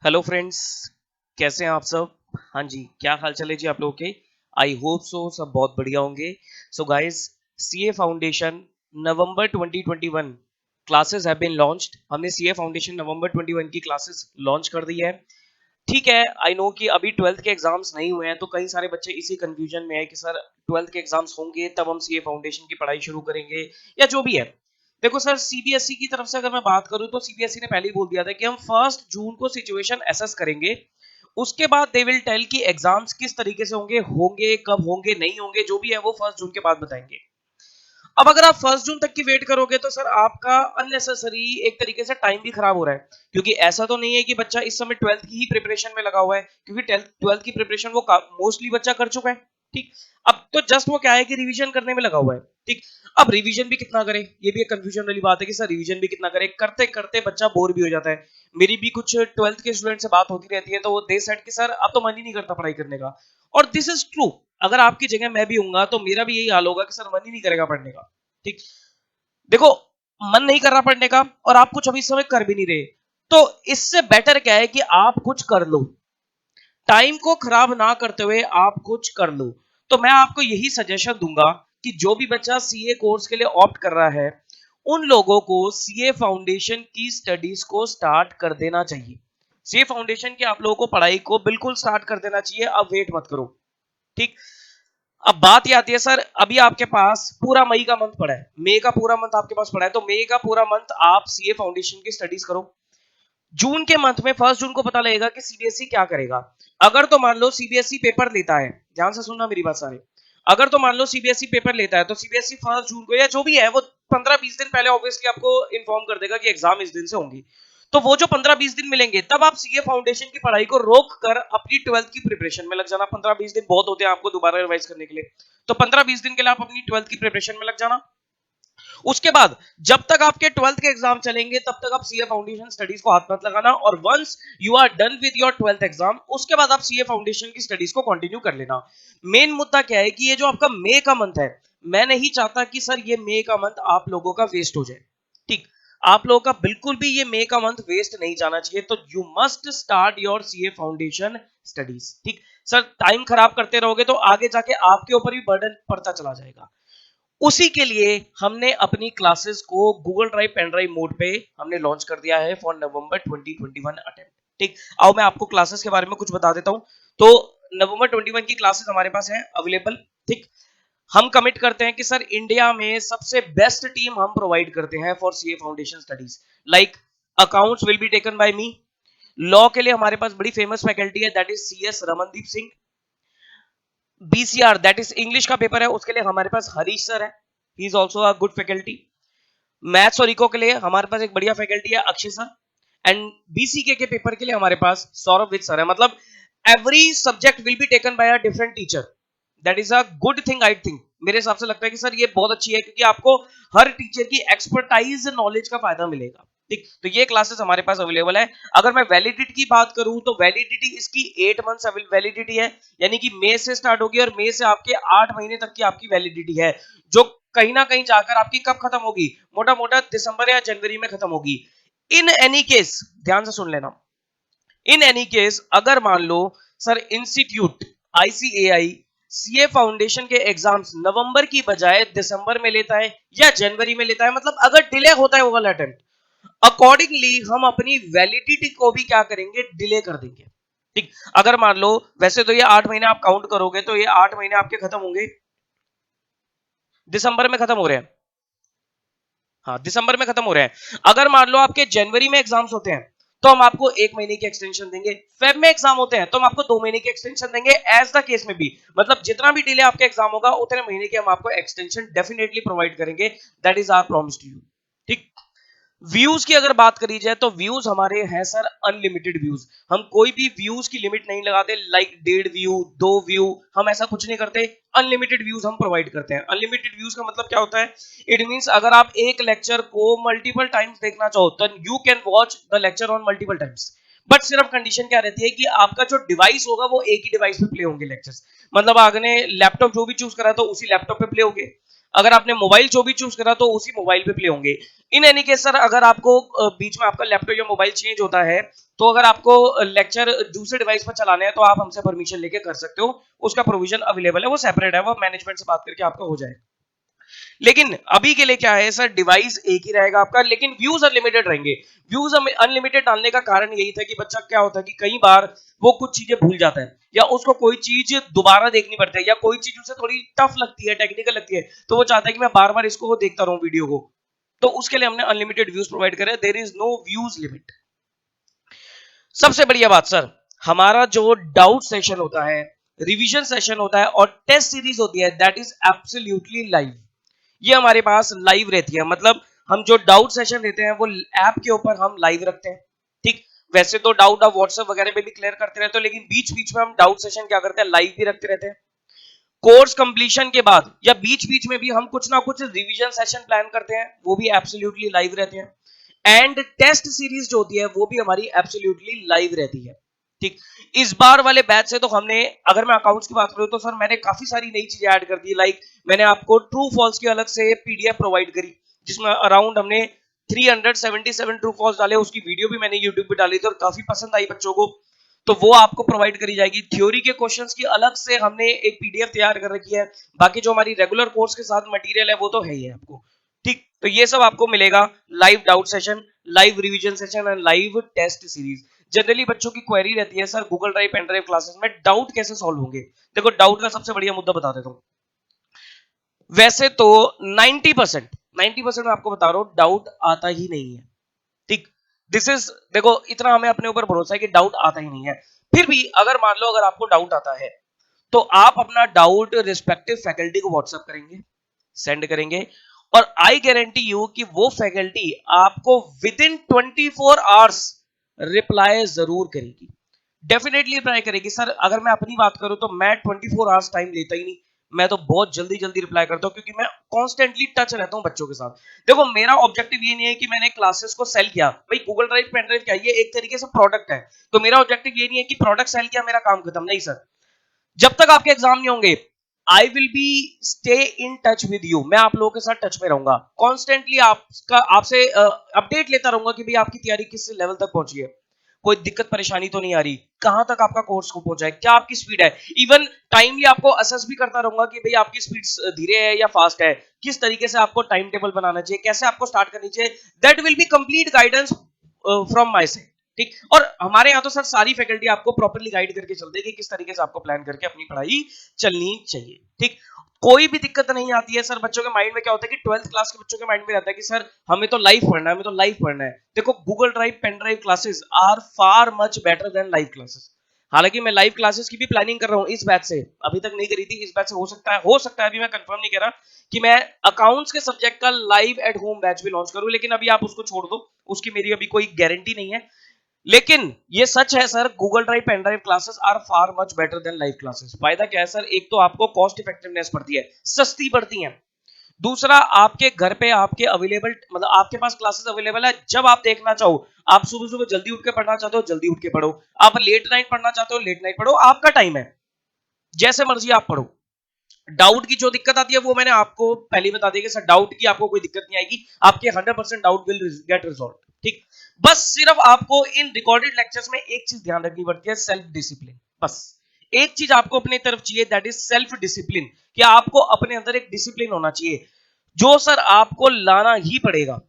Hello friends, कैसे हैं आप सब। हाँ जी, क्या हाल चाल है जी आप लोगों के। आई होप सो सब बहुत बढ़िया होंगे। So guys, CA foundation November 2021 classes have been launched. हमने सीए फाउंडेशन नवंबर 21 की क्लासेस लॉन्च कर दी है। ठीक है, आई नो कि अभी 12th के एग्जाम्स नहीं हुए हैं, तो कई सारे बच्चे इसी कंफ्यूजन में है कि सर 12th के एग्जाम्स होंगे तब हम सीए फाउंडेशन की पढ़ाई शुरू करेंगे या जो भी है। देखो सर, सीबीएसई की तरफ से अगर मैं बात करूं तो सीबीएसई ने पहले ही बोल दिया था कि हम 1 जून को सिचुएशन असेस करेंगे। उसके बाद दे विल टेल कि एग्जाम्स किस तरीके से होंगे, कब होंगे, नहीं होंगे, जो भी है वो 1 जून के बाद बताएंगे। अब अगर आप 1 जून तक की वेट करोगे तो सर आपका अननेसेसरी एक तरीके से टाइम भी खराब हो रहा है, क्योंकि ऐसा तो नहीं है कि बच्चा इस समय 12th की ही प्रिपरेशन में लगा हुआ है, क्योंकि 12th की प्रिपरेशन वो मोस्टली बच्चा कर चुका है। ठीक, अब तो जस्ट वो क्या है कि रिवीजन करने में लगा हुआ है। ठीक, अब रिवीजन भी कितना करे, ये भी एक कंफ्यूजन वाली बात है कि सर रिवीजन भी कितना करे, करते करते बच्चा बोर भी हो जाता है। मेरी भी कुछ 12th के स्टूडेंट से बात होती रहती है, तो वो दे सेड कि सर अब तो मन ही नहीं करता पढ़ाई करने का। और दिस इज ट्रू। अगर आपकी जगह मैं भी हूंगा तो मेरा भी यही हाल होगा कि सर मन ही नहीं करेगा पढ़ने का। ठीक, देखो, मन नहीं कर रहा पढ़ने का और आप कुछ अभी इस समय कर भी नहीं रहे, तो इससे बेटर क्या है कि आप कुछ कर लो। टाइम को खराब ना करते हुए आप कुछ कर लो। तो मैं आपको यही सजेशन दूंगा कि जो भी बच्चा सीए कोर्स के लिए ऑप्ट कर रहा है, उन लोगों को सीए फाउंडेशन की स्टडीज को स्टार्ट कर देना चाहिए। सीए फाउंडेशन की आप लोगों को पढ़ाई को बिल्कुल स्टार्ट कर देना चाहिए। अब वेट मत करो। ठीक, अब बात ये आती है सर, अभी आपके पास पूरा मई का मंथ पड़ा है, मई का पूरा मंथ आपके पास पड़ा है, तो मई का पूरा मंथ आप सीए फाउंडेशन की स्टडीज करो। जून के मंथ में 1 जून को पता लगेगा कि सीबीएसई क्या करेगा। अगर तो मान लो सीबीएसई पेपर लेता है, ध्यान से सुनना मेरी बात सारे, अगर तो मान लो सीबीएसई पेपर लेता है तो सीबीएसई 1 जून को या जो भी है वो 15-20 दिन पहले ऑब्वियसली आपको इन्फॉर्म कर देगा कि एग्जाम इस दिन से होंगी। तो वो जो 15-20 दिन मिलेंगे तब आप सीए फाउंडेशन की पढ़ाई को रोक कर अपनी 12th की प्रिपरेशन में लग जाना। 15-20 दिन बहुत होते हैं आपको दोबारा रिवाइज करने के लिए, तो 15-20 दिन के लिए आप अपनी 12th की प्रिपरेशन में लग जाना। उसके बाद जब तक आपके 12th के एग्जाम चलेंगे तब तक आप सीए फाउंडेशन स्टडीज को हाथ मत लगाना, और once you are done with your 12th exam उसके बाद आप सीए फाउंडेशन की स्टडीज को कंटिन्यू कर लेना। मेन मुद्दा क्या है कि ये जो आपका मई का मंथ है, मैं नहीं चाहता कि सर ये मई का मंथ आप लोगों का वेस्ट हो जाए। ठीक, आप लोगों का बिल्कुल भी ये मई का मंथ वेस्ट नहीं जाना चाहिए, तो you must start your CA foundation studies. ठीक, सर टाइम खराब करते रहोगे तो आगे जाके आपके ऊपर भी बर्डन पड़ता चला जाएगा। उसी के लिए हमने अपनी क्लासेस को Google drive pen drive mode पे हमने लॉन्च कर दिया है फॉर नवंबर 2021 अटेम्प्ट। ठीक, आओ मैं आपको क्लासेस के बारे में कुछ बता देता हूं। तो नवंबर 21 की क्लासेस हमारे पास है अवेलेबल। ठीक, हम कमिट करते हैं कि सर इंडिया में सबसे बेस्ट टीम हम प्रोवाइड करते हैं for CA foundation studies. Like accounts will be taken by me. Law के लिए हमारे पास बड़ी फेमस फैकल्टी है, that is CS Ramandeep Singh. BCR that is English का पेपर है, उसके लिए हमारे पास हरीश सर है, he is also a good faculty. Maths और इको के लिए हमारे पास एक बढ़िया फैकल्टी है अक्षय सर। एंड बीसीके के पेपर के लिए हमारे पास सौरभ विद सर है। मतलब every subject will be taken bye a different teacher. That is a good thing I think. मेरे हिसाब से लगता है कि सर ये बहुत अच्छी है, क्योंकि आपको हर टीचर की एक्सपर्टाइज नॉलेज का फायदा मिलेगा। ठीक, तो ये क्लासेस हमारे पास अवेलेबल है। अगर मैं वैलिडिटी की बात करूं तो वैलिडिटी इसकी 8 मंथ्स वैलिडिटी है, यानी कि मई से स्टार्ट होगी और मई से आपके 8 महीने तक की आपकी वैलिडिटी है, जो कहीं ना कहीं जाकर आपकी कब खत्म होगी, मोटा मोटा दिसंबर या जनवरी में खत्म होगी। इन एनी केस, ध्यान से सुन लेना, इन एनी केस अगर मान लो sir institute ICAI CA foundation के एग्जाम्स नवंबर की बजाय दिसंबर में लेता है या जनवरी में लेता है, मतलब अगर डिले होता है वो वाला अटेम्प्ट, अकॉर्डिंगली हम अपनी वैलिडिटी को भी क्या करेंगे, डिले कर देंगे। ठीक, अगर मान लो वैसे तो ये 8 महीने आप काउंट करोगे तो ये 8 महीने आपके खत्म होंगे, दिसंबर में खत्म हो रहे हैं। हाँ, दिसंबर में खत्म हो रहे हैं। अगर मान लो आपके जनवरी में एग्जाम्स होते हैं तो हम आपको 1 महीने की एक्सटेंशन देंगे। फेब में एग्जाम होते हैं तो हम आपको 2 महीने की एक्सटेंशन देंगे। एज द केस में भी, मतलब जितना भी डिले आपका एग्जाम होगा उतने महीने के हम आपको एक्सटेंशन डेफिनेटली प्रोवाइड करेंगे। That is our promise to you. ठीक, व्यूज की अगर बात करी जाए तो व्यूज हमारे हैं सर अनलिमिटेड व्यूज। हम कोई भी व्यूज की लिमिट नहीं लगाते, लाइक 1.5 व्यू 2 व्यू, हम ऐसा कुछ नहीं करते। अनलिमिटेड व्यूज हम प्रोवाइड करते हैं। अनलिमिटेड व्यूज का मतलब क्या होता है, इट मींस अगर आप एक लेक्चर को मल्टीपल टाइम्स देखना चाहो तो you can watch the lecture on multiple times. But सिर्फ कंडीशन क्या रहती है कि आपका जो डिवाइस होगा वो एक ही डिवाइस पे प्ले होंगे लेक्चर्स। मतलब आपने लैपटॉप जो भी चूज करा तो उसी लैपटॉप पे प्ले होंगे। अगर आपने मोबाइल जो भी चूज करा तो उसी मोबाइल पे प्ले होंगे। इन एनी केस सर अगर आपको बीच में आपका लैपटॉप या मोबाइल चेंज होता है तो अगर आपको लेक्चर दूसरे डिवाइस पर चलाने हैं तो आप हमसे परमिशन लेके कर सकते हो, उसका प्रोविजन अवेलेबल है, वो सेपरेट है, वो मैनेजमेंट से बात करके आपका हो जाएगा। लेकिन अभी के लिए क्या है सर, डिवाइस एक ही रहेगा आपका, लेकिन व्यूज अनलिमिटेड रहेंगे। व्यूज अनलिमिटेड डालने का कारण यही था कि बच्चा क्या होता है कि कई बार वो कुछ चीजें भूल जाता है या उसको कोई चीज दोबारा देखनी पड़ती है या कोई चीज उसे थोड़ी टफ लगती है, टेक्निकल लगती है, तो वो चाहता है कि मैं बार बार इसको देखता रहूं वीडियो को, तो उसके लिए हमने अनलिमिटेड व्यूज प्रोवाइड करे। There is no views limit. सबसे बढ़िया बात सर, हमारा जो डाउट सेशन होता है, रिवीजन सेशन होता है और टेस्ट सीरीज होती है, दैट इज एब्सोल्युटली लाइव। ये हमारे पास लाइव रहती है, मतलब हम जो डाउट सेशन देते हैं वो ऐप के ऊपर हम लाइव रखते हैं। ठीक, वैसे तो डाउट आप व्हाट्सएप वगैरह पे भी क्लियर करते रहते हो, लेकिन बीच बीच में हम डाउट सेशन क्या करते हैं, लाइव भी रखते रहते हैं। कोर्स कंप्लीशन के बाद या बीच बीच में भी हम कुछ ना कुछ रिवीजन सेशन प्लान करते हैं, वो भी एब्सोल्युटली लाइव रहते हैं। एंड टेस्ट सीरीज जो होती है वो भी हमारी एब्सोल्युटली लाइव रहती है। ठीक, इस बार वाले बैच से तो हमने, अगर मैं अकाउंट्स की बात करूं तो सर मैंने काफी सारी नई चीजें ऐड कर दी। लाइक मैंने आपको ट्रू फॉल्स की अलग से पीडीएफ प्रोवाइड करी, जिसमें अराउंड हमने 377 ट्रू फॉल्स डाले, उसकी वीडियो भी मैंने यूट्यूब पे डाली थी और काफी पसंद आई बच्चों को, तो वो आपको प्रोवाइड करी जाएगी। थ्योरी के क्वेश्चंस की अलग से हमने एक पीडीएफ तैयार कर रखी है। बाकी जो हमारी रेगुलर कोर्स के साथ मटेरियल है वो तो है ही है आपको। ठीक, तो ये सब आपको मिलेगा, live doubt session, live revision session and live test series. Generally बच्चों की क्वेरी रहती है sir Google drive pen drive classes में डाउट कैसे सॉल्व होंगे। देखो डाउट का सबसे बढ़िया मुद्दा बता देता हूं। वैसे तो 90% मैं आपको बता रहा हूं डाउट आता ही नहीं है। ठीक, दिस इज, देखो इतना हमें अपने ऊपर भरोसा है कि डाउट आता ही नहीं है। फिर भी अगर मान लो अगर आपको डाउट आता है तो आप अपना डाउट रिस्पेक्टिव फैकल्टी को व्हाट्सएप करेंगे, सेंड करेंगे, और आई गारंटी यू कि वो फैकल्टी आपको विद इन 24 आवर्स रिप्लाई जरूर करेगी, डेफिनेटली रिप्लाई करेगी। सर अगर मैं अपनी बात करूं तो मैं 24 आवर्स टाइम लेता ही नहीं, मैं तो बहुत जल्दी जल्दी रिप्लाई करता हूं क्योंकि मैं कॉन्स्टेंटली टच रहता हूं बच्चों के साथ। देखो मेरा ऑब्जेक्टिव ये नहीं है कि मैंने क्लासेस को सेल किया, भाई गूगल ड्राइव पेन ड्राइव क्या, ये एक तरीके से प्रोडक्ट है, तो मेरा ऑब्जेक्टिव ये नहीं है कि प्रोडक्ट सेल किया मेरा काम खत्म, नहीं सर। जब तक आपके एग्जाम नहीं होंगे I will be stay in touch with you, मैं आप लोगों के साथ टच में रहूंगा कॉन्स्टेंटली, आपका आपसे अपडेट लेता रहूंगा कि भाई आपकी तैयारी किस लेवल तक पहुंची है, कोई दिक्कत परेशानी तो नहीं आ रही, कहां तक आपका कोर्स को पहुंचा है, क्या आपकी स्पीड है। इवन टाइमली आपको असेस भी करता रहूंगा कि भाई आपकी स्पीड धीरे है या फास्ट है, किस तरीके से आपको टाइम टेबल बनाना चाहिए, कैसे आपको स्टार्ट करनी चाहिए, that will be complete guidance from my side. ठीक, और हमारे यहाँ तो सर सारी फैकल्टी आपको प्रॉपर्ली गाइड करके चलती है कि किस तरीके से आपको प्लान करके अपनी पढ़ाई चलनी चाहिए। ठीक, कोई भी दिक्कत नहीं आती है सर। बच्चों के माइंड में क्या होता है कि 12th क्लास के बच्चों के माइंड में रहता है कि सर हमें तो लाइव पढ़ना है, हमें तो लाइव पढ़ना है। देखो Google drive pen drive classes are far much better than live classes. हालांकि मैं लाइव क्लासेस की भी प्लानिंग कर रहा हूँ इस बैच से, अभी तक नहीं करी थी, इस बैच से हो सकता है, अभी मैं कंफर्म नहीं कह रहा कि मैं अकाउंट्स के सब्जेक्ट का लाइव एट होम बैच भी लॉन्च करूं, लेकिन अभी आप उसको छोड़ दो, उसकी मेरी अभी कोई गारंटी नहीं है। लेकिन ये सच है sir, Google drive pen drive classes are far much better than live classes. फायदा क्या है सर, एक तो आपको कॉस्ट इफेक्टिवनेस पड़ती है, सस्ती पड़ती है। दूसरा आपके घर पे आपके अवेलेबल, मतलब आपके पास क्लासेस अवेलेबल है, जब आप देखना चाहो, आप सुबह सुबह जल्दी उठ के पढ़ना चाहते हो जल्दी उठ के पढ़ो, आप लेट नाइट पढ़ना चाहते हो लेट नाइट पढ़ो, आपका टाइम है, जैसे मर्जी आप पढ़ो। डाउट की जो दिक्कत आती है वो मैंने आपको पहले बता दिया कि सर डाउट की आपको कोई दिक्कत नहीं आएगी, आपके 100% डाउट विल गेट रिजॉल्व। ठीक, बस सिर्फ आपको इन रिकॉर्डेड लेक्चर्स में एक चीज ध्यान रखनी पड़ती है, सेल्फ डिसिप्लिन। बस एक चीज आपको अपनी तरफ चाहिए, दैट इज सेल्फ डिसिप्लिन, कि आपको अपने अंदर एक डिसिप्लिन होना चाहिए जो सर आपको लाना ही पड़ेगा।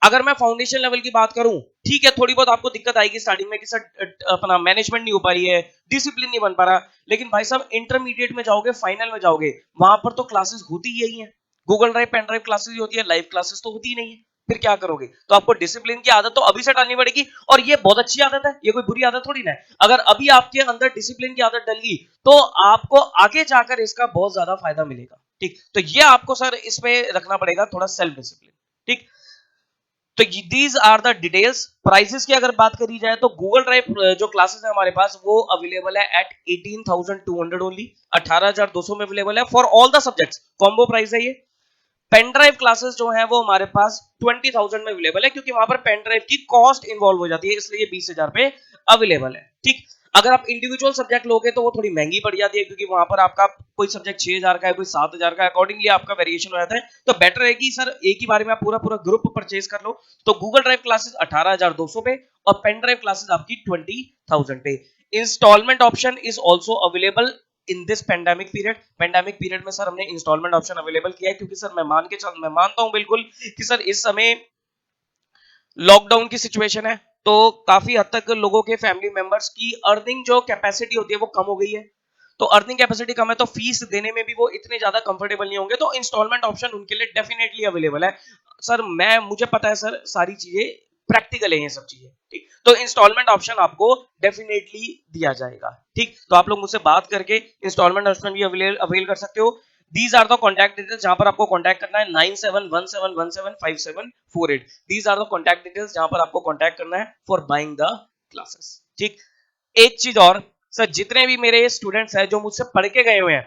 अगर मैं फाउंडेशन लेवल की बात करूं, ठीक है थोड़ी बहुत आपको दिक्कत आएगी स्टार्टिंग में कि सर अपना मैनेजमेंट नहीं हो पा रही है, डिसिप्लिन नहीं बन पा रहा, लेकिन भाई साहब इंटरमीडिएट में जाओगे, फाइनल में जाओगे, वहां पर तो क्लासेस होती ही यही है, Google drive pen drive classes ही होती है, लाइव क्लासेस तो होती ही नहीं है। फिर क्या करोगे, तो आपको डिसिप्लिन की आदत तो अभी से डालनी पड़ेगी, और ये बहुत अच्छी आदत है, ये कोई बुरी आदत थोड़ी ना है। अगर अभी आपके अंदर डिसिप्लिन की आदत डल गई तो आपको आगे जाकर इसका बहुत ज्यादा फायदा मिलेगा। ठीक, तो ये आपको सर इसमें रखना पड़ेगा थोड़ा सेल्फ डिसिप्लिन। ठीक, तो these are the details. Prices की अगर बात करी जाए तो गूगल ड्राइव जो क्लासेस है हमारे पास वो अवेलेबल है एट 18,200 ओनली, 18,200 में अवेलेबल है for all the subjects, combo price है ये। पेन ड्राइव क्लासेस जो है वो हमारे पास 20,000 में अवेलेबल है, क्योंकि वहां पर पेन ड्राइव की कॉस्ट इन्वॉल्व हो जाती है, इसलिए 20,000 पे अवेलेबल है। ठीक, अगर आप इंडिविजुअल सब्जेक्ट लोगे तो वो थोड़ी महंगी पड़ जाती है, क्योंकि वहां पर आपका कोई सब्जेक्ट 6,000 का है, कोई 7,000 का है, अकॉर्डिंगली आपका वेरिएशन हो जाता है। तो बेटर है कि सर एक ही बारे में आप पूरा पूरा ग्रुप परचेज कर लो। तो गूगल ड्राइव क्लासेस 18,200 पे और पेन ड्राइव क्लासेस आपकी 20,000 पे। Instalment option is also available in this pandemic period. Pandemic period में सर हमने इंस्टॉलमेंट ऑप्शन अवेलेबल किया है, क्योंकि सर मैं मानता हूं बिल्कुल कि सर इस समय लॉकडाउन की सिचुएशन है, तो काफी हद तक लोगों के फैमिली मेंबर्स की अर्निंग जो कैपेसिटी होती है वो कम हो गई है। तो अर्निंग कैपेसिटी कम है तो फीस देने में भी वो इतने ज्यादा कंफर्टेबल नहीं होंगे, तो इंस्टॉलमेंट ऑप्शन उनके लिए डेफिनेटली अवेलेबल है। सर मुझे पता है सर, सारी चीजें प्रैक्टिकल है ये सब चीजें, ठीक। तो इंस्टॉलमेंट ऑप्शन आपको डेफिनेटली दिया जाएगा, ठीक। तो आप लोग मुझसे बात करके इंस्टॉलमेंट ऑप्शन भी अवेल कर सकते हो। These are the contact details जहां पर आपको कांटेक्ट करना है 9717175748। These are the contact details जहां पर आपको कांटेक्ट करना है फॉर बाइंग द क्लासेस, ठीक। एक चीज और सर, जितने भी मेरे स्टूडेंट्स हैं जो मुझसे पढ़ के गए हुए हैं,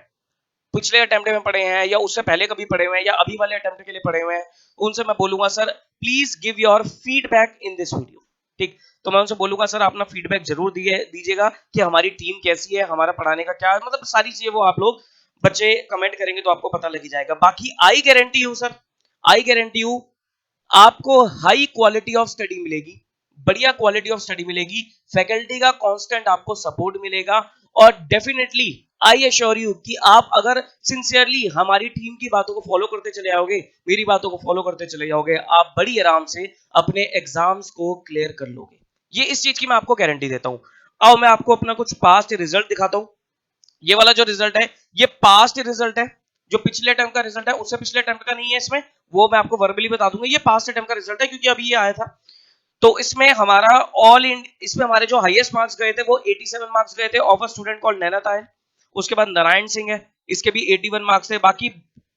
पिछले अटेम्प्ट में पढ़े हैं या उससे पहले कभी पढ़े हुए हैं या अभी वाले अटेम्प्ट के लिए पढ़े हुए हैं, उनसे मैं बोलूंगा sir please give your feedback in this video, ठीक। तो मैं उनसे बोलूंगा सर अपना फीडबैक जरूर दीजिएगा कि हमारी टीम कैसी है, हमारा पढ़ाने का क्या है, मतलब सारी चीजें वो आप लोग बच्चे कमेंट करेंगे तो आपको पता लग जाएगा। बाकी आई गारंटी हूं सर, आई गारंटी हूं आपको हाई क्वालिटी ऑफ स्टडी मिलेगी, बढ़िया क्वालिटी ऑफ स्टडी मिलेगी, फैकल्टी का कांस्टेंट आपको सपोर्ट मिलेगा, और डेफिनेटली आई एश्योर यू कि आप अगर सिंसियरली हमारी टीम की बातों को फॉलो करते चले जाओगे, मेरी बातों को फॉलो करते चले जाओगे, आप बड़ी आराम से अपने एग्जाम्स को क्लियर कर लोगे। ये इस चीज की मैं आपको गारंटी देता हूं। आओ मैं आपको अपना कुछ पास्ट रिजल्ट दिखाता हूं। ये वाला जो रिजल्ट है ये पास्ट रिजल्ट है, जो पिछले टर्म का रिजल्ट है उससे पिछले टर्म का नहीं है इसमें, वो मैं आपको वर्बली बता दूंगा। ये पास्ट टर्म का रिजल्ट है क्योंकि अभी ये आया था। तो इसमें हमारा इसमें हमारे जो हाईएस्ट मार्क्स गए थे वो 87 मार्क्स गए थे ऑफ अ स्टूडेंट कॉल्ड नैनत आयल। उसके बाद नारायण सिंह है, इसके भी 81 मार्क्स थे। बाकी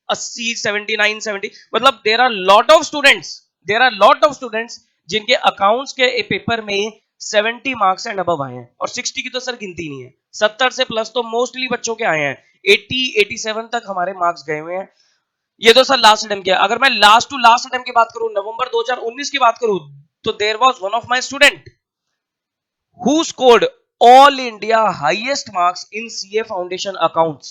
80 79 70, मतलब there are lot of students जिनके अकाउंट्स के पेपर में 70 मार्क्स एंड अबव आए हैं, और 60 की तो सर गिनती नहीं है, 70 से प्लस तो मोस्टली बच्चों के आए हैं। 80 87 तक हमारे मार्क्स गए हुए हैं। ये तो सर लास्ट अटेम्प्ट किया। अगर मैं लास्ट टू लास्ट अटेम्प्ट की बात करूं, नवंबर 2019 की बात करूं, तो there was one of my student who scored all India highest marks in CA foundation accounts.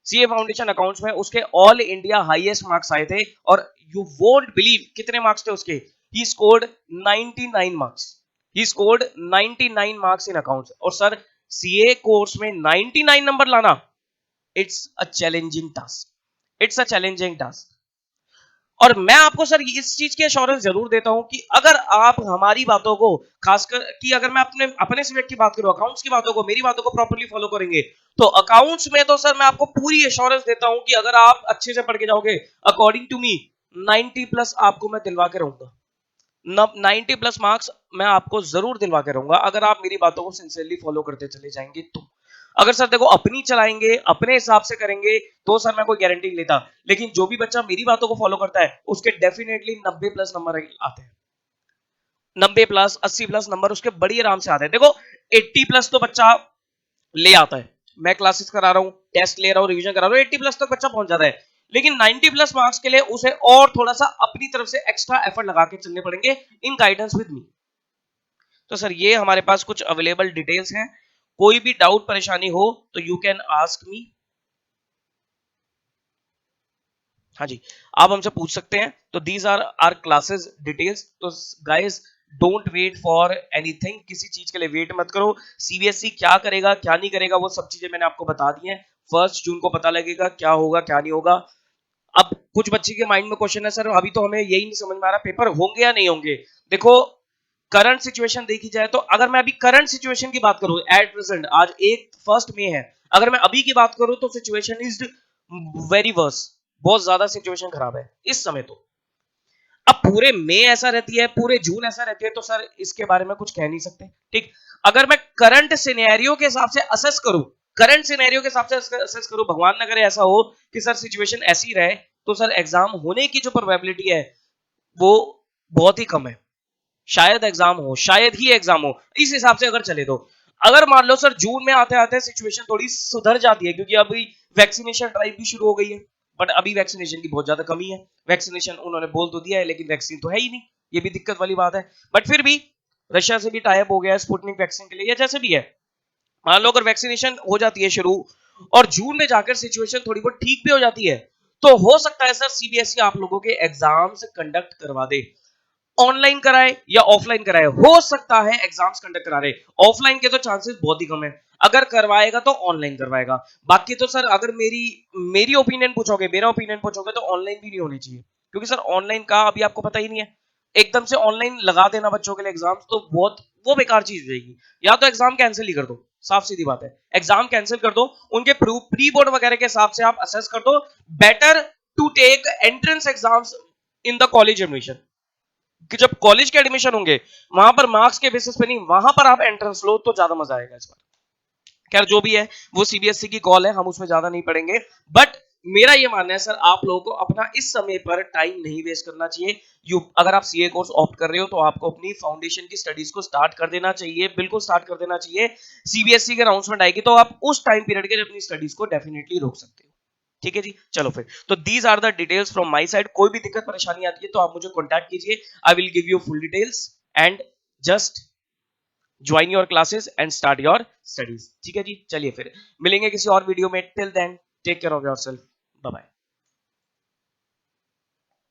CA foundation accounts में उसके ऑल इंडिया हाईएस्ट मार्क्स आए थे, और यू वोंट बिलीव कितने मार्क्स थे उसके। He scored 99 marks. He scored 99 marks in accounts. और sir CA course में 99 नंबर लाना, it's a challenging task, it's a challenging task. और मैं आपको सर इस चीज की एश्योरेंस जरूर देता हूं कि अगर आप हमारी बातों को, खासकर कि अगर मैं अपने सब्जेक्ट की बात करूं, अकाउंट्स की बातों को, मेरी बातों को प्रॉपर्ली फॉलो करेंगे, तो अकाउंट्स में तो सर मैं आपको पूरी एश्योरेंस देता हूं कि अगर आप अच्छे से पढ़ के जाओगे, अकॉर्डिंग टू मी 90 प्लस आपको मैं दिलवा के रहूंगा। 90 प्लस मार्क्स मैं आपको जरूर दिलवा के रहूंगा अगर आप मेरी बातों को सिंसियरली फॉलो करते चले जाएंगे तो। अगर सर देखो अपनी चलाएंगे, अपने हिसाब से करेंगे, तो सर मैं कोई गारंटी नहीं लेता, लेकिन जो भी बच्चा मेरी बातों को फॉलो करता है उसके डेफिनेटली 90 प्लस नंबर आते हैं। 90 प्लस 80 प्लस नंबर उसके बड़ी आराम से आते हैं। देखो 80 प्लस तो बच्चा ले आता है, मैं क्लासेस करा रहा हूं, टेस्ट ले रहा हूं, रिवीजन करा रहा हूं, 80 प्लस तक बच्चा पहुंच जाता है। लेकिन 90 प्लस मार्क्स के लिए उसे और थोड़ा सा अपनी तरफ से एक्स्ट्रा एफर्ट लगा के चलने पड़ेंगे इन गाइडेंस विद मी। तो सर ये हमारे पास कुछ अवेलेबल डिटेल्स हैं, कोई भी डाउट परेशानी हो तो यू कैन आस्क मी। हाँ जी, आप हमसे पूछ सकते हैं। तो these are our classes details. तो guys don't wait for anything, किसी चीज के लिए वेट मत करो। सीबीएसई क्या करेगा क्या नहीं करेगा वो सब चीजें मैंने आपको बता दी हैं। 1 जून को पता लगेगा क्या होगा क्या नहीं होगा। अब कुछ बच्चे के माइंड में क्वेश्चन है, सर अभी तो हमें यही नहीं समझ में आ रहा पेपर होंगे या नहीं होंगे। देखो करंट सिचुएशन देखी जाए तो, अगर मैं अभी करंट सिचुएशन की बात करूं एट प्रेजेंट, आज 1 मई है, अगर मैं अभी की बात करूं तो सिचुएशन इज वेरी वर्स, बहुत ज्यादा सिचुएशन खराब है इस समय। तो अब पूरे मई ऐसा रहती है, पूरे जून ऐसा रहती है, तो सर इसके बारे में कुछ कह नहीं सकते, ठीक। अगर मैं करंट सिनेरियो के हिसाब से असेस करूं, करंट सिनेरियो के हिसाब से असेस करूं, भगवान न करे ऐसा हो कि सर सिचुएशन ऐसी रहे, तो सर एग्जाम होने की जो प्रोबेबिलिटी है वो बहुत ही कम है। शायद एग्जाम हो, शायद ही एग्जाम हो, इस हिसाब से अगर चले तो। अगर मान लो सर जून में आते आते सिचुएशन थोड़ी सुधर जाती है, क्योंकि अभी वैक्सीनेशन ड्राइव भी शुरू हो गई है, बट अभी वैक्सीनेशन की बहुत ज्यादा कमी है। वैक्सीनेशन उन्होंने बोल तो दिया है लेकिन वैक्सीन तो है ही नहीं, ये भी दिक्कत वाली बात है। बट फिर भी रशिया से भी टाई अप हो गया है स्पुतनिक वैक्सीन के लिए, या जैसे भी है, मान लो अगर वैक्सीनेशन हो जाती है शुरू और जून में जाकर सिचुएशन थोड़ी बहुत ठीक भी हो जाती है, तो हो सकता है सर सीबीएसई आप लोगों के एग्जाम्स कंडक्ट करवा दे। ऑनलाइन कराए या ऑफलाइन कराए, हो सकता है एग्जाम्स कंडक्ट करा रहे। ऑफलाइन के तो चांसेस बहुत ही कम है, अगर करवाएगा तो ऑनलाइन करवाएगा। बाकी तो सर अगर मेरी मेरी ओपिनियन पूछोगे, मेरा ओपिनियन पूछोगे तो ऑनलाइन भी नहीं होनी चाहिए, क्योंकि सर ऑनलाइन का अभी आपको पता ही नहीं है। एकदम से ऑनलाइन लगा देना बच्चों के लिए एग्जाम्स तो बहुत वो बेकार चीज हो जाएगी। या तो एग्जाम कैंसिल ही कर दो, साफ सीधी बात है, एग्जाम कैंसिल कर दो, उनके प्री बोर्ड वगैरह के हिसाब से आप असेस कर दो। Better to take entrance exams in the college admission, कि जब कॉलेज के एडमिशन होंगे वहां पर मार्क्स के बेसिस पे नहीं, वहां पर आप एंट्रेंस लो तो ज्यादा मजा आएगा इस बार। खैर जो भी है वो सीबीएसई की कॉल है, हम उसमें ज्यादा नहीं पढ़ेंगे। बट मेरा ये मानना है सर आप लोगों को अपना इस समय पर टाइम नहीं वेस्ट करना चाहिए। अगर आप सीए कोर्स ऑप्ट कर रहे हो तो आपको अपनी फाउंडेशन की स्टडीज को स्टार्ट कर देना चाहिए, बिल्कुल स्टार्ट कर देना चाहिए। सीबीएसई के अनाउंसमेंट आएगी तो आप उस टाइम पीरियड के लिए अपनी स्टडीज को डेफिनेटली रोक सकते हो। ठीक है जी, चलो फिर तो these are the details from my side. कोई भी दिक्कत परेशानी आती है तो आप मुझे कॉन्टैक्ट कीजिए, I will give you full details and just join your classes and start your studies. ठीक है जी, चलिए फिर मिलेंगे किसी और वीडियो में। Till then take care of yourself, bye bye.